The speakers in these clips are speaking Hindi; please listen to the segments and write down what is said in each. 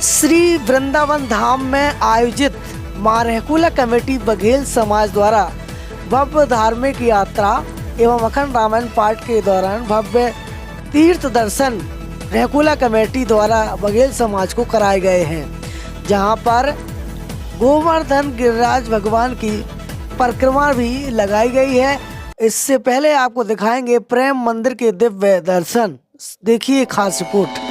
श्री वृंदावन धाम में आयोजित मां रहकुला कमेटी बघेल समाज द्वारा भव्य धार्मिक यात्रा एवं अखंड रामायण पाठ के दौरान भव्य तीर्थ दर्शन रहकुला कमेटी द्वारा बघेल समाज को कराए गए हैं, जहां पर गोवर्धन गिरिराज भगवान की परिक्रमा भी लगाई गई है। इससे पहले आपको दिखाएंगे प्रेम मंदिर के दिव्य दर्शन। देखिए खास रिपोर्ट।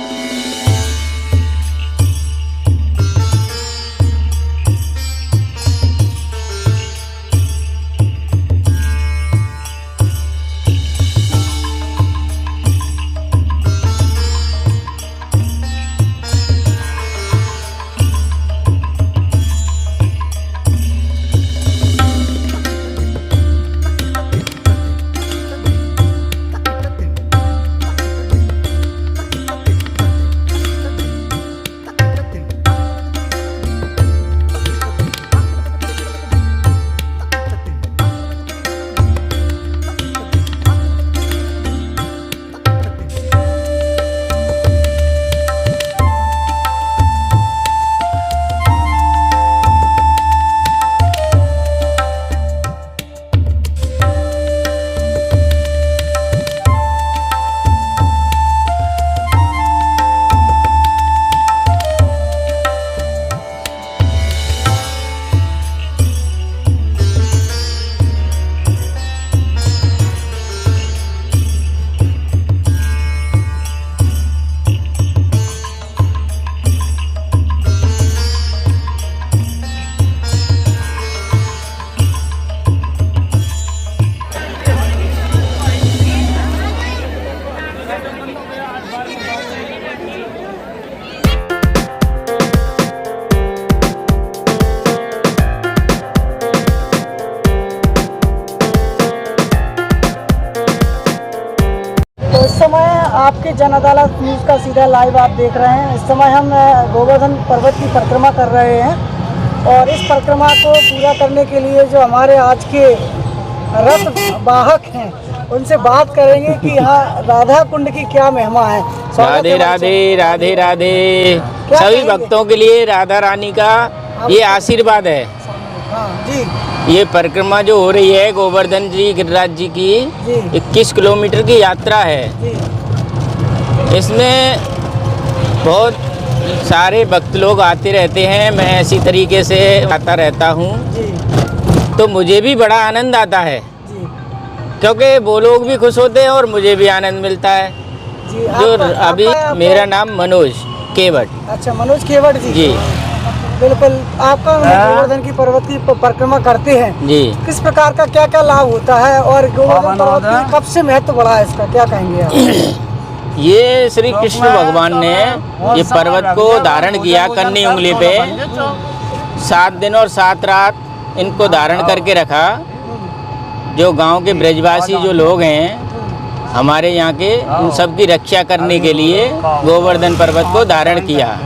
इस समय आपके जन अदालत न्यूज़ का सीधा लाइव आप देख रहे हैं। इस समय हम गोवर्धन पर्वत की परिक्रमा कर रहे हैं और इस परिक्रमा को पूरा करने के लिए जो हमारे आज के रथ वाहक हैं उनसे बात करेंगे कि यहाँ राधा कुंड की क्या महिमा है। राधे राधे राधे राधे। सभी भक्तों के लिए राधा रानी का ये आशीर्वाद है। हाँ जी। ये परिक्रमा जो हो रही है गोवर्धन जी गिरिराज जी की 21 किलोमीटर की यात्रा है। इसमें बहुत सारे भक्त लोग आते रहते हैं, मैं ऐसी तरीके से आता रहता हूँ, तो मुझे भी बड़ा आनंद आता है क्योंकि वो लोग भी खुश होते हैं और मुझे भी आनंद मिलता है। जो अभी मेरा नाम मनोज केवट। अच्छा, मनोज केवट जी। जी बिल्कुल। आपका गोवर्धन की पर्वत की परिक्रमा करते हैं जी, किस प्रकार का क्या क्या लाभ होता है और गोवर्धन पर्वत की कब से महत्व बढ़ा है, इसका क्या कहेंगे आप? ये श्री कृष्ण भगवान ने ये पर्वत को धारण किया कन्नी उंगली पे, 7 दिन और 7 रात इनको धारण करके रखा। जो गांव के ब्रजवासी जो लोग हैं हमारे यहाँ के, उन सब की रक्षा करने के लिए गोवर्धन पर्वत को धारण किया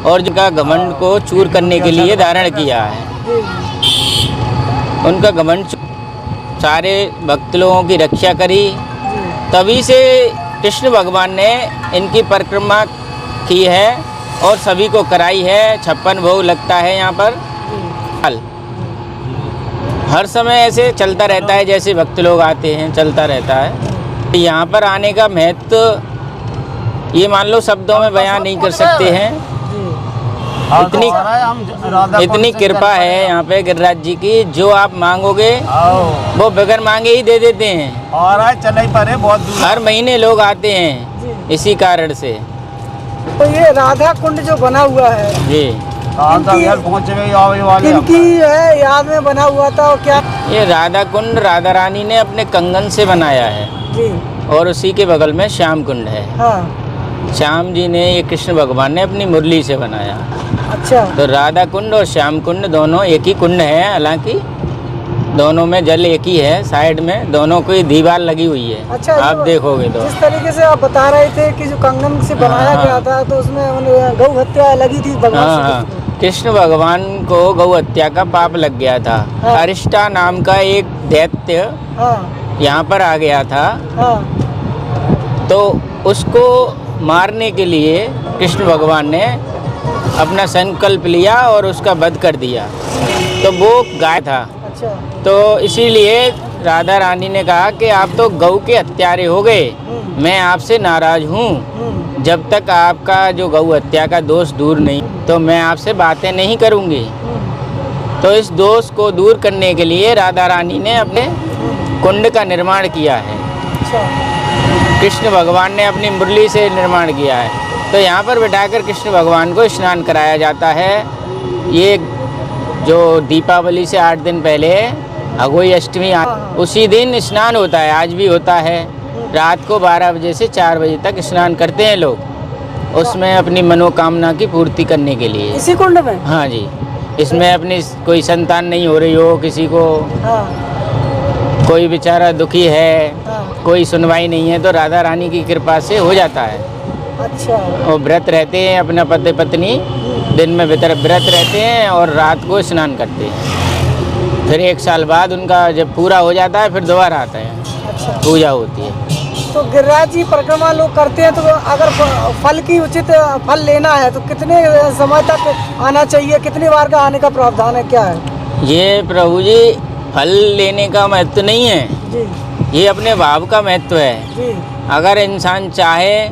और जिनका घमंड को चूर करने के लिए धारण किया है। उनका घमंड सारे भक्त लोगों की रक्षा करी, तभी से कृष्ण भगवान ने इनकी परिक्रमा की है और सभी को कराई है। 56 भोग लगता है यहाँ पर। हर समय ऐसे चलता रहता है, जैसे भक्त लोग आते हैं चलता रहता है। यहाँ पर आने का महत्व ये मान लो शब्दों में बयान नहीं कर सकते हैं। इतनी कृपा है यहाँ पे गिरिराज जी की, जो आप मांगोगे वो बगैर मांगे ही दे देते हैं। और चल पड़े बहुत दूर, हर महीने लोग आते हैं इसी कारण से। तो ये राधा कुंड जो बना हुआ है जी, किनकी है याद में बना हुआ था और क्या? ये राधा कुंड राधा रानी ने अपने कंगन से बनाया है जी। और उसी के बगल में श्याम कुंड है। हाँ। श्याम जी ने, ये कृष्ण भगवान ने अपनी मुरली से बनाया। अच्छा। तो राधा कुंड और श्याम कुंड दोनों एक ही कुंड है, हालांकि दोनों में जल एक ही है। साइड में दोनों की दीवार लगी हुई है। अच्छा, आप देखोगे तो जिस तरीके से आप बता रहे थे कि जो कंगन से बनाया गया था, तो उसमें गौ हत्या लगी थी भगवान हाँ, कृष्ण भगवान को गौ हत्या का पाप लग गया था। अरिष्टा नाम का एक दैत्य यहाँ पर आ गया था। तो उसको मारने के लिए कृष्ण भगवान ने अपना संकल्प लिया और उसका वध कर दिया। तो वो गाय था, अच्छा। तो इसीलिए राधा रानी ने कहा कि आप तो गौ के हत्यारे हो गए, मैं आपसे नाराज हूँ। जब तक आपका जो गौ हत्या का दोष दूर नहीं तो मैं आपसे बातें नहीं करूँगी। तो इस दोष को दूर करने के लिए राधा रानी ने अपने कुंड का निर्माण किया है। अच्छा। कृष्ण भगवान ने अपनी मुरली से निर्माण किया है। तो यहाँ पर बिठाकर कृष्ण भगवान को स्नान कराया जाता है। ये जो दीपावली से 8 दिन पहले अघोई अष्टमी उसी दिन स्नान होता है, आज भी होता है। रात को 12 बजे से 4 बजे तक स्नान करते हैं लोग, उसमें अपनी मनोकामना की पूर्ति करने के लिए। इसी कुंड में? हाँ जी। इसमें अपनी कोई संतान नहीं हो रही हो, किसी को कोई बेचारा दुखी है, कोई सुनवाई नहीं है, तो राधा रानी की कृपा से हो जाता है। अच्छा। और व्रत रहते हैं, अपना पति पत्नी दिन में व्रत रहते हैं और रात को स्नान करते हैं। फिर 1 साल बाद उनका जब पूरा हो जाता है फिर दोबारा आता है। अच्छा। पूजा होती है। तो गिरिराज जी परिक्रमा लोग करते हैं, तो अगर फल की उचित फल लेना है तो कितने समय तक आना चाहिए, कितनी बार का आने का प्रावधान है, क्या है? ये प्रभु जी फल लेने का महत्व नहीं है जी। ये अपने भाव का महत्व है जी। अगर इंसान चाहे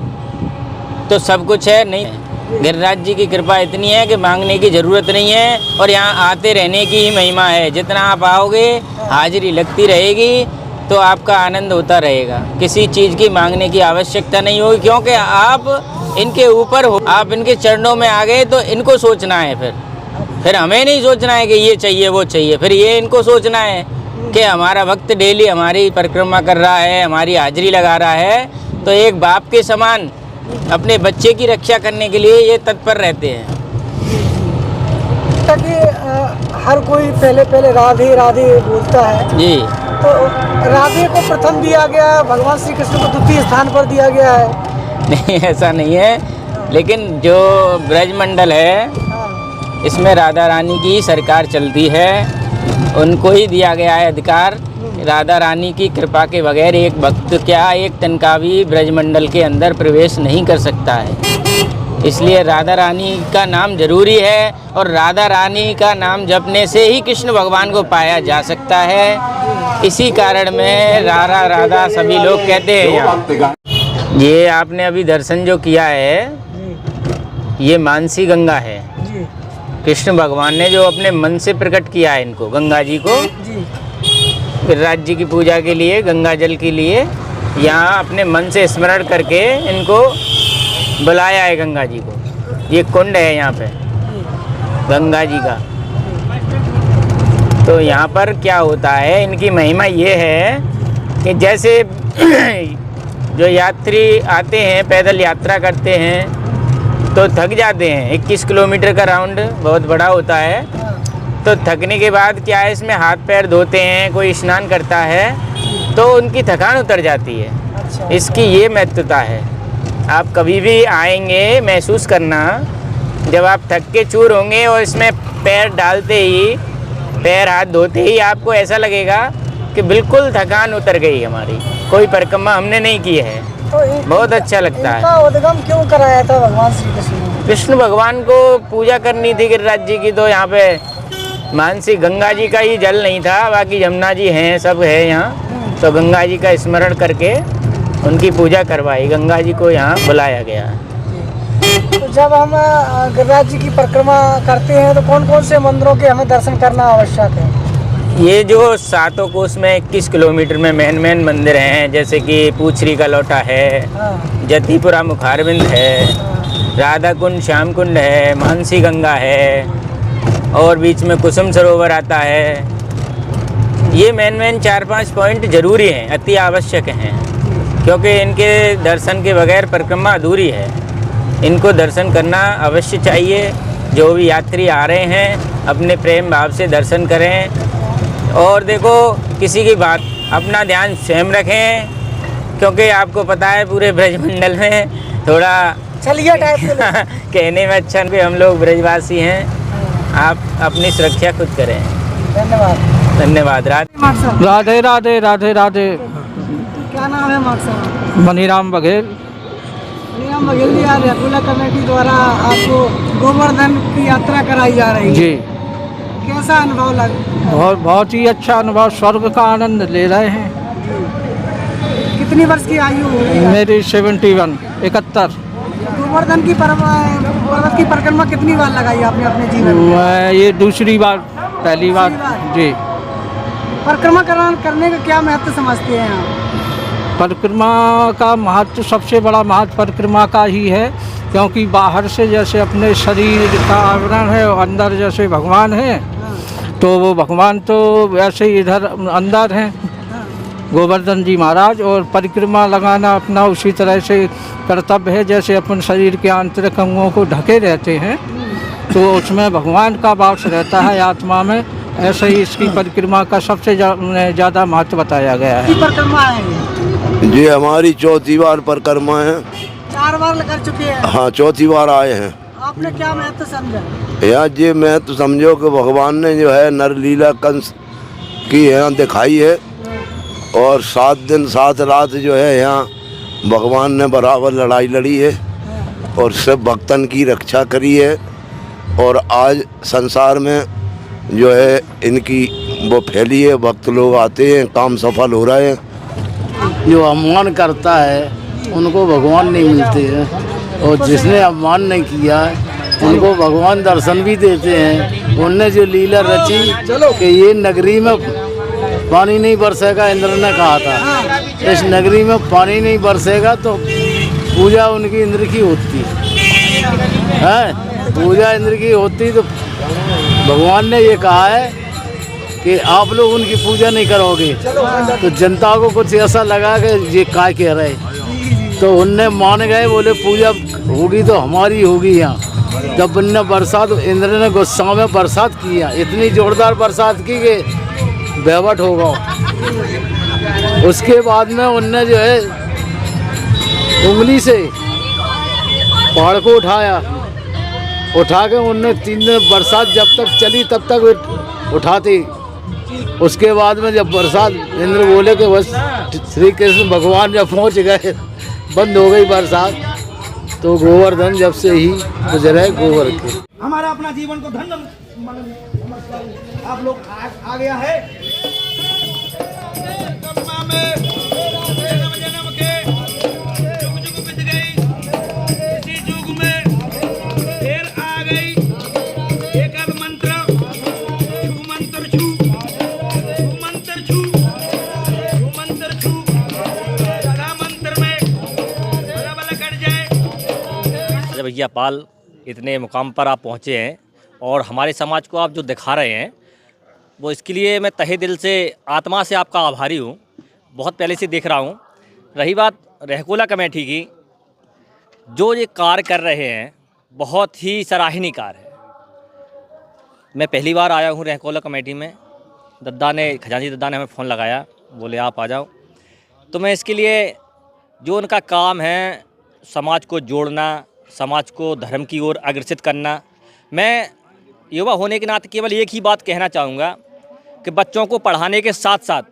तो सब कुछ है, नहीं गिरिराज जी की कृपा इतनी है कि मांगने की ज़रूरत नहीं है और यहाँ आते रहने की ही महिमा है। जितना आप आओगे हाजिरी लगती रहेगी तो आपका आनंद होता रहेगा। किसी चीज़ की मांगने की आवश्यकता नहीं होगी, क्योंकि आप इनके ऊपर हो, आप इनके चरणों में आ गए तो इनको सोचना है। फिर हमें नहीं सोचना है कि ये चाहिए वो चाहिए, फिर ये इनको सोचना है कि हमारा भक्त डेली हमारी परिक्रमा कर रहा है, हमारी हाजिरी लगा रहा है, तो एक बाप के समान अपने बच्चे की रक्षा करने के लिए ये तत्पर रहते हैं। ताकि हर कोई पहले राधे राधे बोलता है जी। तो राधे को प्रथम दिया गया, भगवान श्री कृष्ण को द्वितीय स्थान पर दिया गया है। नहीं ऐसा नहीं है, लेकिन जो ब्रजमंडल है इसमें राधा रानी की सरकार चलती है, उनको ही दिया गया है अधिकार। राधा रानी की कृपा के बगैर एक भक्त क्या एक तनका भी ब्रजमंडल के अंदर प्रवेश नहीं कर सकता है। इसलिए राधा रानी का नाम जरूरी है और राधा रानी का नाम जपने से ही कृष्ण भगवान को पाया जा सकता है। इसी कारण में राधा राधा सभी लोग कहते हैं। यहाँ ये आपने अभी दर्शन जो किया है ये मानसी गंगा है। कृष्ण भगवान ने जो अपने मन से प्रकट किया है इनको, गंगा जी को गिरिराज जी की पूजा के लिए, गंगा जल के लिए यहाँ अपने मन से स्मरण करके इनको बुलाया है गंगा जी को। ये कुंड है यहाँ पे गंगा जी का। तो यहाँ पर क्या होता है, इनकी महिमा ये है कि जैसे जो यात्री आते हैं पैदल यात्रा करते हैं तो थक जाते हैं। 21 किलोमीटर का राउंड बहुत बड़ा होता है, तो थकने के बाद क्या है इसमें हाथ पैर धोते हैं, कोई स्नान करता है तो उनकी थकान उतर जाती है। अच्छा। इसकी ये महत्वता है। आप कभी भी आएंगे महसूस करना, जब आप थक के चूर होंगे और इसमें पैर डालते ही, पैर हाथ धोते ही आपको ऐसा लगेगा कि बिल्कुल थकान उतर गई हमारी, कोई परिक्रमा हमने नहीं की है। तो बहुत अच्छा लगता है। इनका उद्गम क्यों कराया था भगवान श्री कृष्ण ने? कृष्ण भगवान को पूजा करनी थी गिरिराज जी की, तो यहाँ पे मानसी गंगा जी का ही जल नहीं था, बाकी यमुना जी हैं, सब है यहाँ, तो गंगा जी का स्मरण करके उनकी पूजा करवाई, गंगा जी को यहाँ बुलाया गया। तो जब हम गिरिराज जी की परिक्रमा करते हैं तो कौन कौन से मंदिरों के हमें दर्शन करना आवश्यक है? ये जो 7 कोस में 21 किलोमीटर में मेन मंदिर हैं, जैसे कि पूछरी का लोटा है, जतीपुरा मुखारबिंद है, राधा कुंड श्याम कुंड है, मानसी गंगा है और बीच में कुसुम सरोवर आता है। ये मेन 4-5 पॉइंट जरूरी हैं, अति आवश्यक हैं, क्योंकि इनके दर्शन के बगैर परिक्रमा अधूरी है। इनको दर्शन करना अवश्य चाहिए। जो भी यात्री आ रहे हैं अपने प्रेम भाव से दर्शन करें। और देखो किसी की बात, अपना ध्यान स्वयं रखें, क्योंकि आपको पता है पूरे ब्रजमंडल में थोड़ा छलिया टाइप कहने में अच्छा कि हम लोग ब्रजवासी हैं। आप अपनी सुरक्षा खुद करें। धन्यवाद। धन्यवाद। राधे राधे राधे राधे। क्या नाम है मार्ग साहब? मनीराम बघेल। मनीराम बघेल जी, रेगुलर कमेटी द्वारा आपको गोवर्धन की यात्रा कराई जा रही है। जी कैसा अनुभव लगा? बहुत ही अच्छा अनुभव, स्वर्ग का आनंद ले रहे हैं। कितनी वर्ष की आयु होगी? मेरी 71। गोवर्धन की पर्वत की परिक्रमा कितनी बार लगाई आपने अपने जीवन में? मैं ये दूसरी बार, पहली बार। जी परिक्रमा करने का क्या महत्व समझते हैं आप? परिक्रमा का महत्व, सबसे बड़ा महत्व परिक्रमा का ही है, क्योंकि बाहर से जैसे अपने शरीर का आवरण है और अंदर जैसे भगवान है, तो वो भगवान तो वैसे ही इधर अंदर हैं गोवर्धन जी महाराज, और परिक्रमा लगाना अपना उसी तरह से कर्तव्य है जैसे अपन शरीर के आंतरिक अंगों को ढके रहते हैं, तो उसमें भगवान का वास रहता है आत्मा में। ऐसे ही इसकी परिक्रमा का सबसे ज़्यादा महत्व बताया गया है। परिक्रमा है जी हमारी चौथी बार परिक्रमा है। 4 बार कर चुके हैं। हाँ, चौथी बार आए हैं। आपने क्या महत्व समझा? यहाँ जी मैं तो समझो कि भगवान ने जो है नरलीला कंस की यहाँ दिखाई है, और 7 दिन 7 रात जो है यहाँ भगवान ने बराबर लड़ाई लड़ी है और सब भक्तन की रक्षा करी है, और आज संसार में जो है इनकी वो फैली है, भक्त लोग आते हैं, काम सफल हो रहे हैं। जो अपमान करता है उनको भगवान नहीं मिलते हैं, और जिसने अपमान नहीं किया है उनको भगवान दर्शन भी देते हैं। उनने जो लीला रची कि ये नगरी में पानी नहीं बरसेगा, इंद्र ने कहा था इस नगरी में पानी नहीं बरसेगा तो पूजा उनकी इंद्र की होती है, पूजा इंद्र की होती, तो भगवान ने ये कहा है कि आप लोग उनकी पूजा नहीं करोगे, तो जनता को कुछ ऐसा लगा कि ये क्या कह रहे, तो उनने मान गए, बोले पूजा होगी तो हमारी होगी यहाँ। जब उनने बरसात, इंद्र ने गुस्सा में बरसात की, इतनी जोरदार बरसात की कि बेवट होगा। उसके बाद में उनने जो है उंगली से पहाड़ को उठा के उनने 3 दिन बरसात जब तक चली तब तक उठाती। उसके बाद में जब बरसात, इंद्र बोले कि बस श्री कृष्ण भगवान जब पहुंच गए, बंद हो गई बरसात, तो गोवर्धन जब से ही गुजरे गोबर के। हमारा अपना जीवन को धन्य आप लोग आ गया है। भैया पाल, इतने मुकाम पर आप पहुँचे हैं और हमारे समाज को आप जो दिखा रहे हैं, वो इसके लिए मैं तहे दिल से, आत्मा से आपका आभारी हूँ। बहुत पहले से देख रहा हूँ। रही बात रहकोला कमेटी की, जो ये कार्य कर रहे हैं बहुत ही सराहनीय कार्य है। मैं पहली बार आया हूँ रहकोला कमेटी में। खजांची दद्दा ने हमें फ़ोन लगाया, बोले आप आ जाओ। तो मैं इसके लिए, जो उनका काम है समाज को जोड़ना, समाज को धर्म की ओर अग्रसित करना, मैं युवा होने के नाते केवल एक ही बात कहना चाहूँगा कि बच्चों को पढ़ाने के साथ साथ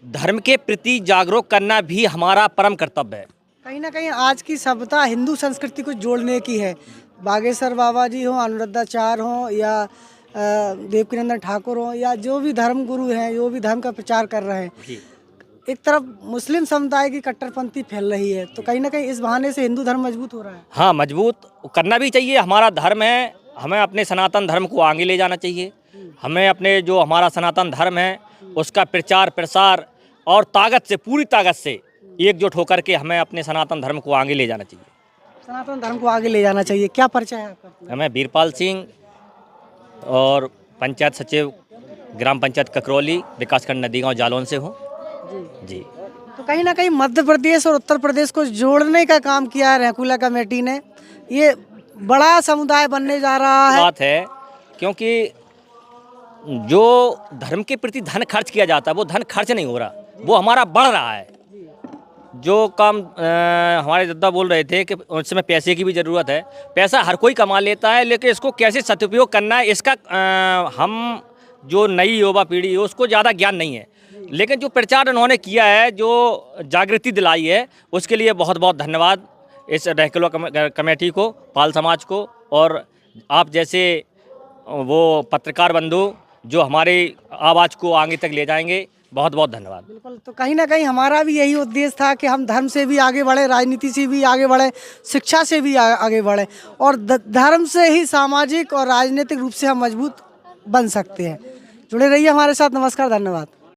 धर्म के प्रति जागरूक करना भी हमारा परम कर्तव्य है। कहीं ना कहीं आज की सभ्यता हिंदू संस्कृति को जोड़ने की है। बागेश्वर बाबा जी हों, अनुरुद्धाचार्य हों, या देवकीनंदन ठाकुर हों, या जो भी धर्म गुरु हैं, जो भी धर्म का प्रचार कर रहे हैं, एक तरफ मुस्लिम समुदाय की कट्टरपंथी फैल रही है, तो कहीं ना कहीं इस बहाने से हिंदू धर्म मजबूत हो रहा है। हाँ, मजबूत करना भी चाहिए। हमारा धर्म है, हमें अपने सनातन धर्म को आगे ले जाना चाहिए। हमें अपने जो हमारा सनातन धर्म है उसका प्रचार प्रसार और ताकत से, पूरी ताकत से एकजुट होकर के हमें अपने सनातन धर्म को आगे ले जाना चाहिए। सनातन धर्म को आगे ले जाना चाहिए। क्या परिचय है आपका? मैं वीरपाल सिंह और पंचायत सचिव ग्राम पंचायत ककरौली, विकासखंड नदीगांव जालौन से हूँ जी। तो कहीं ना कहीं मध्य प्रदेश और उत्तर प्रदेश को जोड़ने का काम किया है रहकुला कमेटी ने। ये बड़ा समुदाय बनने जा रहा है। बात है, क्योंकि जो धर्म के प्रति धन खर्च किया जाता है वो धन खर्च नहीं हो रहा, वो हमारा बढ़ रहा है। जो काम हमारे दादा बोल रहे थे कि उस समय पैसे की भी ज़रूरत है। पैसा हर कोई कमा लेता है, लेकिन इसको कैसे सदुपयोग करना है इसका हम जो नई युवा पीढ़ी है उसको ज़्यादा ज्ञान नहीं है। लेकिन जो प्रचार उन्होंने किया है, जो जागृति दिलाई है, उसके लिए बहुत बहुत धन्यवाद इस रहकुला कमेटी को, पाल समाज को और आप जैसे वो पत्रकार बंधु जो हमारी आवाज़ को आगे तक ले जाएंगे। बहुत बहुत धन्यवाद। बिल्कुल, तो कहीं ना कहीं हमारा भी यही उद्देश्य था कि हम धर्म से भी आगे बढ़े, राजनीति से भी आगे बढ़े, शिक्षा से भी आगे बढ़े, और धर्म से ही सामाजिक और राजनीतिक रूप से हम मजबूत बन सकते हैं। जुड़े रहिए हमारे साथ। नमस्कार, धन्यवाद।